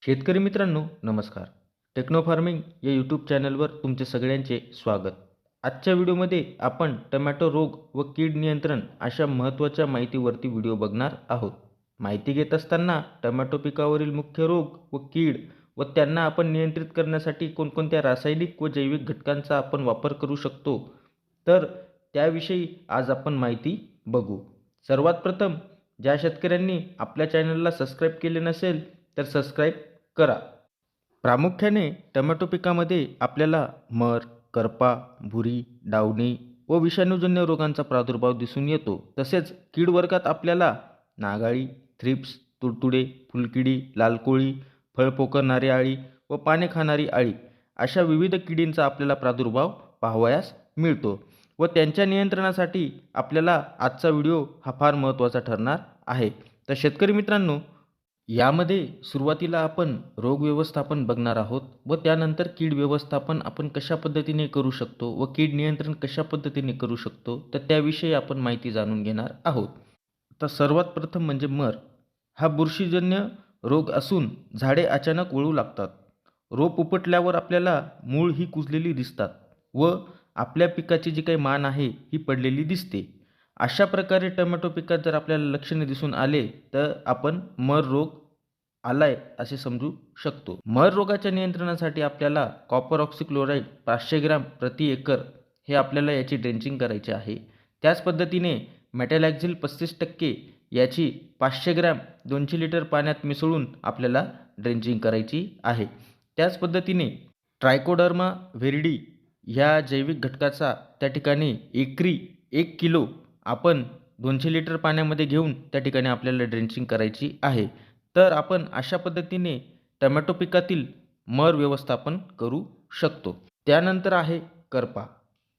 शेतकरी मित्रांनो नमस्कार. टेक्नो फार्मिंग या यूट्यूब चॅनलवर तुमचे सगळ्यांचे स्वागत. आजच्या व्हिडिओमध्ये आपण टोमॅटो रोग व कीड नियंत्रण अशा महत्त्वाच्या माहितीवरती व्हिडिओ बघणार आहोत. माहिती घेत असताना टोमॅटो पिकावरील मुख्य रोग व कीड व त्यांना आपण नियंत्रित करण्यासाठी कोणकोणत्या रासायनिक व जैविक घटकांचा आपण वापर करू शकतो, तर त्याविषयी आज आपण माहिती बघू. सर्वात प्रथम ज्या शेतकऱ्यांनी आपल्या चॅनलला सबस्क्राईब केले नसेल तर सबस्क्राईब करा. प्रामुख्याने टोमॅटो पिकामध्ये आपल्याला मर, करपा, भुरी, डावणी व विषाणूजन्य रोगांचा प्रादुर्भाव दिसून येतो. तसेच कीड वर्गात आपल्याला नागाळी, थ्रिप्स, तुडतुडे, फुलकिडी, लाल कोळी, फळ पोखरणारी अळी व पाने खाणारी अळी अशा विविध किडींचा आपल्याला प्रादुर्भाव पाहावयास मिळतो व त्यांच्या नियंत्रणासाठी आपल्याला आजचा व्हिडिओ हा फार महत्त्वाचा ठरणार आहे. तर शेतकरी मित्रांनो, यामध्ये सुरुवातीला आपण रोग व्यवस्थापन बघणार आहोत व त्यानंतर कीड व्यवस्थापन आपण कशा पद्धतीने करू शकतो व कीड नियंत्रण कशा पद्धतीने करू शकतो, तर त्याविषयी आपण माहिती जाणून घेणार आहोत. तर सर्वात प्रथम म्हणजे मर. हा बुरशीजन्य रोग असून झाडे अचानक वळू लागतात. रोप उपटल्यावर आपल्याला मूळ ही कुजलेली दिसतात व आपल्या पिकाची जी काही मान आहे ही पडलेली दिसते. अशा प्रकारे टोमॅटो पिकात जर आपल्याला लक्षणे दिसून आले तर आपण मर रोग आलाय असे समजू शकतो. मर रोगाच्या नियंत्रणासाठी आपल्याला कॉपर ऑक्सीक्लोराईड 500 ग्रॅम प्रति एकर हे आपल्याला याची ड्रेंचिंग करायची आहे. त्याच पद्धतीने मेटॅलॅक्झिल 35% याची 500 ग्रॅम 200 लिटर पाण्यात मिसळून आपल्याला ड्रेंचिंग करायची आहे. त्याच पद्धतीने ट्रायकोडर्मा व्हिरिडी ह्या जैविक घटकाचा त्या ठिकाणी एकरी 1 किलो आपण 200 लिटर पाण्यामध्ये घेऊन त्या ठिकाणी आपल्याला ड्रेंचिंग करायची आहे. तर आपण अशा पद्धतीने टोमॅटो पिकातील मर व्यवस्थापन करू शकतो. त्यानंतर आहे करपा.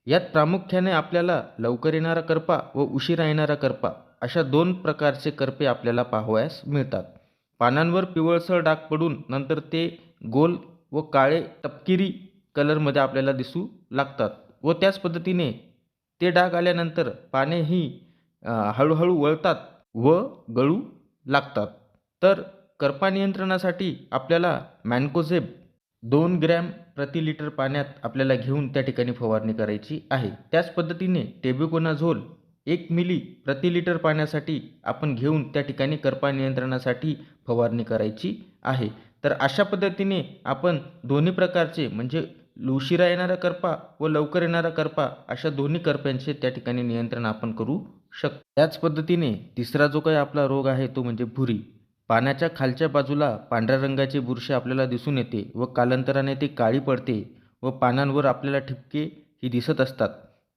यात प्रामुख्याने आपल्याला लवकर येणारा करपा व उशिरा येणारा करपा अशा 2 प्रकारचे करपे आपल्याला पाहावयास मिळतात. पानांवर पिवळसर डाग पडून नंतर ते गोल व काळे तपकिरी कलरमध्ये आपल्याला दिसू लागतात व त्याच पद्धतीने ते डाग आल्यानंतर पाने ही हळूहळू वळतात व गळू लागतात. तर करपा नियंत्रणासाठी आपल्याला मॅन्कोझेब 2 ग्रॅम प्रति लिटर पाण्यात आपल्याला घेऊन त्या ठिकाणी फवारणी करायची आहे. त्याच पद्धतीने टेब्युकोनाझोल 1 मिली प्रति लिटर पाण्यासाठी आपण घेऊन त्या ठिकाणी करपा नियंत्रणासाठी फवारणी करायची आहे. तर अशा पद्धतीने आपण दोन्ही प्रकारचे म्हणजे उशिरा येणारा करपा व लवकर येणारा करपा अशा दोन्ही करप्यांचे त्या ठिकाणी नियंत्रण आपण करू शकतो. त्याच पद्धतीने तिसरा जो काही आपला रोग आहे तो म्हणजे भुरी. पानाच्या खालच्या बाजूला पांढऱ्या रंगाची बुरशी आपल्याला दिसून येते व कालांतराने ती काळी पडते व पानांवर आपल्याला ठिपके ही दिसत असतात.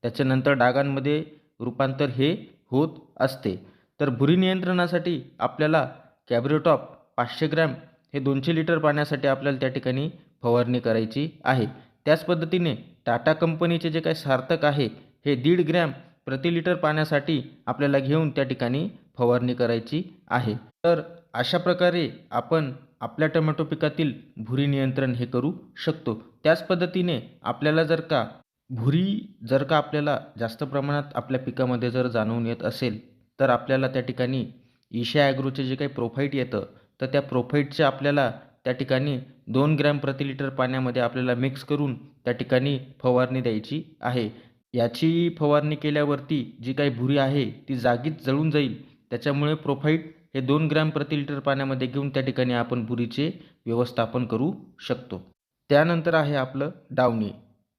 त्याच्यानंतर डागांमध्ये रूपांतर हे होत असते. तर भुरी नियंत्रणासाठी आपल्याला कॅब्रेटॉप 500 ग्रॅम हे 200 लिटर पाण्यासाठी आपल्याला त्या ठिकाणी फवारणी करायची आहे. त्याच पद्धतीने टाटा कंपनीचे जे काही सार्थक आहे हे 1.5 ग्रॅम प्रति लिटर पाण्यासाठी आपल्याला घेऊन त्या ठिकाणी फवारणी करायची आहे. तर अशा प्रकारे आपण आपल्या टोमॅटो पिकातील भुरी नियंत्रण हे करू शकतो. त्याच पद्धतीने आपल्याला जर का आपल्याला जास्त प्रमाणात आपल्या पिकामध्ये जर जाणवून येत असेल तर आपल्याला त्या ठिकाणी ईशा ॲग्रोचे जे काही प्रोफाईट येतं तर त्या प्रोफाईटचे आपल्याला त्या ठिकाणी 2 ग्रॅम प्रति लिटर पाण्यामध्ये आपल्याला मिक्स करून त्या ठिकाणी फवारणी द्यायची आहे. याची फवारणी केल्यावरती जी काही भुरी आहे ती जागीच जळून जाईल. त्याच्यामुळे प्रोफाईट हे 2 ग्रॅम प्रति लिटर पाण्यामध्ये घेऊन त्या ठिकाणी आपण भुरीचे व्यवस्थापन करू शकतो. त्यानंतर आहे आपलं डावणी.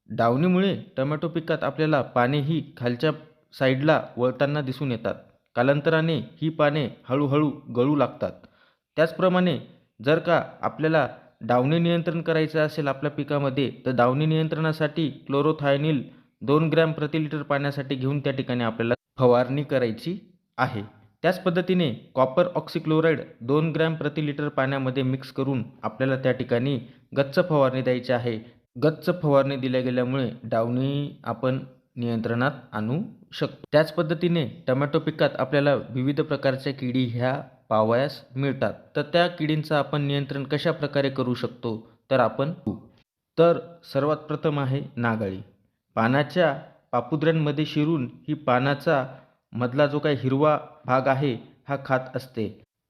डावणीमुळे टोमॅटो पिकात आपल्याला पाने ही खालच्या साईडला वळताना दिसून येतात. कालांतराने ही पाने हळूहळू गळू लागतात. त्याचप्रमाणे जर का आपल्याला डावणी नियंत्रण करायचं असेल आपल्या पिकामध्ये तर डावणी नियंत्रणासाठी क्लोरोथायनिल 2 ग्रॅम प्रति लिटर पाण्यासाठी घेऊन त्या ठिकाणी आपल्याला फवारणी करायची आहे. त्याच पद्धतीने कॉपर ऑक्सीक्लोराईड 2 ग्रॅम प्रति लिटर पाण्यामध्ये मिक्स करून आपल्याला त्या ठिकाणी गच्च फवारणी द्यायची आहे. गच्च फवारणी दिल्या गेल्यामुळे डावणी आपण नियंत्रणात आणू शकतो. त्याच पद्धतीने टोमॅटो पिकात आपल्याला विविध प्रकारच्या किडी ह्या पाहावयास मिळतात. तर त्या किडींचं आपण नियंत्रण कशा प्रकारे करू शकतो तर आपण तर सर्वात प्रथम आहे नागाळी. पानाच्या पापुद्र्यांमध्ये शिरून ही पानाचा मधला जो काही हिरवा भाग आहे हा खात असते.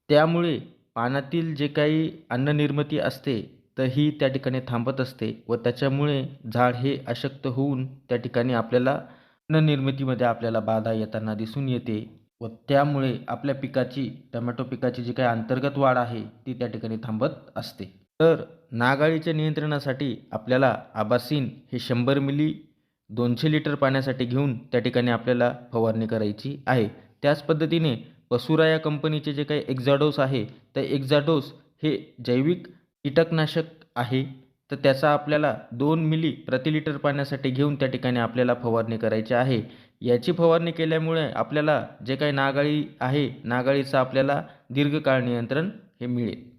त्यामुळे पानातील जे काही अन्ननिर्मिती असते तर ही त्या ठिकाणी थांबत असते व त्याच्यामुळे झाड हे अशक्त होऊन त्या ठिकाणी आपल्याला अन्ननिर्मितीमध्ये आपल्याला बाधा येताना दिसून येते व त्यामुळे आपल्या पिकाची टोमॅटो पिकाची जी काही अंतर्गत वाढ आहे ती त्या ठिकाणी थांबत असते. तर नाग अळीच्या नियंत्रणासाठी आपल्याला आबासीन हे 100 मिली 200 लिटर पाण्यासाठी घेऊन त्या ठिकाणी आपल्याला फवारणी करायची आहे. त्याच पद्धतीने पसुरा या कंपनीचे जे काही एक्झाडोस आहे तर एक्झाडोस हे जैविक कीटकनाशक आहे. तर त्याचा आपल्याला 2 मिली प्रति लिटर पाण्यासाठी घेऊन त्या ठिकाणी आपल्याला फवारणी करायची आहे. याची फवारणी केल्यामुळे आपल्याला जे काही नाग अळी आहे नाग अळीचं आपल्याला दीर्घकाळ नियंत्रण हे मिळेल.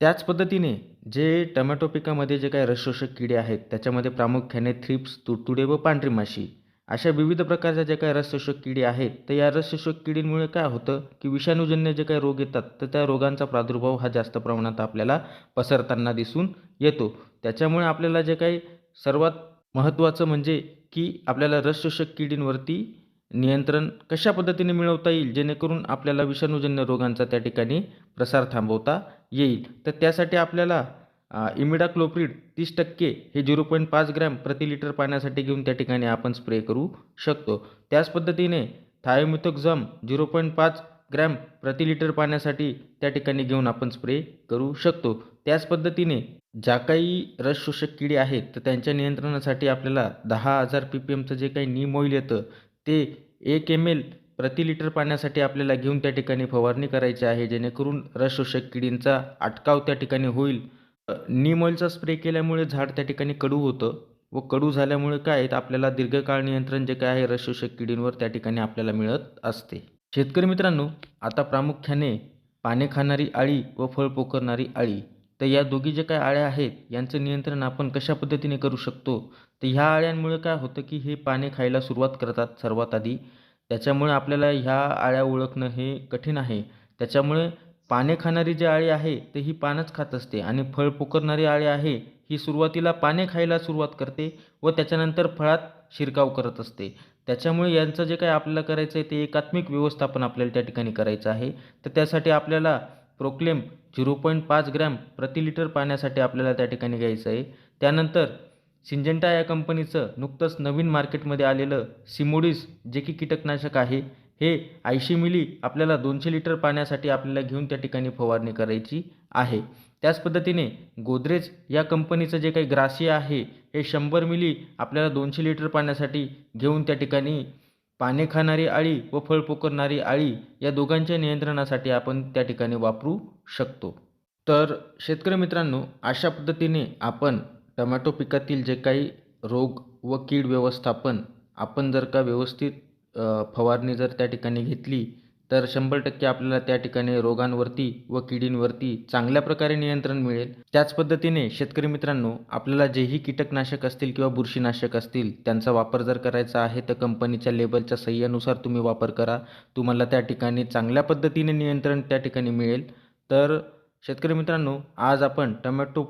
त्याच पद्धतीने जे टोमॅटो पिकामध्ये जे काही रसशोषक किडे आहेत त्याच्यामध्ये प्रामुख्याने थ्रिप्स, तुडतुडे व पांढरी माशी अशा विविध प्रकारच्या जे काही रसशोषक किडे आहेत तर या रसशोषक किडींमुळे काय होतं की विषाणूजन्य जे काही रोग येतात तर त्या रोगांचा प्रादुर्भाव हा जास्त प्रमाणात आपल्याला पसरताना दिसून येतो. त्याच्यामुळे आपल्याला जे काही सर्वात महत्त्वाचं म्हणजे की आपल्याला रसशोषक किडींवरती नियंत्रण कशा पद्धतीने मिळवता येईल जेणेकरून आपल्याला विषाणूजन्य रोगांचा त्या ठिकाणी प्रसार थांबवता येईल. तर त्यासाठी आपल्याला इमिडाक्लोप्रिड 30% हे 0.5 ग्रॅम प्रति लिटर पाण्यासाठी घेऊन त्या ठिकाणी आपण स्प्रे करू शकतो. त्याच पद्धतीने थायोमिथोक्झम 0.5 ग्रॅम प्रति लिटर पाण्यासाठी त्या ठिकाणी घेऊन आपण स्प्रे करू शकतो. त्याच पद्धतीने ज्या काही रस शोषक किडे आहेत तर त्यांच्या नियंत्रणासाठी आपल्याला 10,000 PPMचं जे काही नीम ऑइल येतं ते 1 ml प्रति लिटर पाण्यासाठी आपल्याला घेऊन त्या ठिकाणी फवारणी करायची आहे जेणेकरून रस शोषक किडींचा अटकाव त्या ठिकाणी होईल. नीम ऑइलचा स्प्रे केल्यामुळे झाड त्या ठिकाणी कडू होतं व कडू झाल्यामुळे काय आहे तर आपल्याला दीर्घकाळ नियंत्रण जे काय आहे रस शोषक किडींवर त्या ठिकाणी आपल्याला मिळत असते. शेतकरी मित्रांनो, आता प्रामुख्याने पाने खाणारी अळी व फळ पोखरणारी अळी तर या दोघी जे काही अळ्या आहेत यांचं नियंत्रण आपण कशा पद्धतीने करू शकतो. तर ह्या अळ्यांमुळे काय होतं की हे पाने खायला सुरुवात करतात सर्वात आधी. त्याच्यामुळे आपल्याला ह्या अळ्या ओळखणं हे कठीण आहे. त्याच्यामुळे पाने खाणारी जी अळी आहे तर ही पानच खात असते आणि फळ पोखरणारी अळी आहे ही सुरुवातीला पाने खायला सुरुवात करते व त्याच्यानंतर फळात शिरकाव करत असते. त्याच्यामुळे यांचं जे काही आपल्याला करायचं आहे ते एकात्मिक व्यवस्थापन आपल्याला त्या ठिकाणी करायचं आहे. तर त्यासाठी आपल्याला प्रोक्लेम 0.5 ग्रॅम प्रति लिटर पाण्यासाठी आपल्याला त्या ठिकाणी घ्यायचं आहे. त्यानंतर सिंजेंटा या कंपनीचं नुकतंच नवीन मार्केटमध्ये आलेलं सिमोडिस जे की कीटकनाशक आहे हे 80 मिली आपल्याला 200 लिटर पाण्यासाठी आपल्याला घेऊन त्या ठिकाणी फवारणी करायची आहे. त्याच पद्धतीने गोदरेज या कंपनीचं जे काही ग्रासिया आहे हे 100 मिली आपल्याला 200 लिटर पाण्यासाठी घेऊन त्या ठिकाणी पाने खाणारी अळी व फळ पोखरणारी अळी या दोघांच्या नियंत्रणासाठी आपण त्या ठिकाणी वापरू शकतो. तर शेतकरी मित्रांनो, अशा पद्धतीने आपण टोमॅटो पिकातील जे काही रोग व कीड व्यवस्थापन आपण जर का व्यवस्थित फवारणी जर त्या ठिकाणी घेतली तर 100% आपल्याला त्या ठिकाणी रोगांवरती व किडींवरती चांगल्या प्रकारे नियंत्रण मिळेल. त्याच पद्धतीने शेतकरी मित्रांनो, आपल्याला जेही कीटकनाशक असतील किंवा बुरशीनाशक असतील त्यांचा वापर जर करायचा आहे तर कंपनीच्या लेबलच्या सह्यानुसार तुम्ही वापर करा. तुम्हाला त्या ठिकाणी चांगल्या पद्धतीने नियंत्रण त्या ठिकाणी मिळेल. तर शेतकरी मित्रांनो, आज आपण टोमॅटो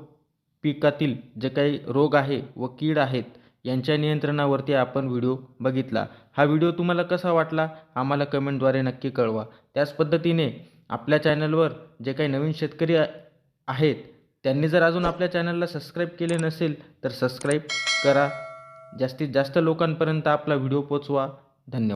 पिकातील जे काही रोग आहे व कीड आहेत यांच्या नियंत्रणावरती आपण व्हिडिओ बघितला. हा व्हिडिओ तुम्हाला कसा वाटला आम्हाला कमेंटद्वारे नक्की कळवा. त्याच पद्धतीने आपल्या चॅनलवर जे काही नवीन शेतकरी आहेत त्यांनी जर अजून आपल्या चॅनलला सबस्क्राईब केले नसेल तर सबस्क्राईब करा. जास्तीत जास्त लोकांपर्यंत आपला व्हिडिओ पोचवा. धन्यवाद.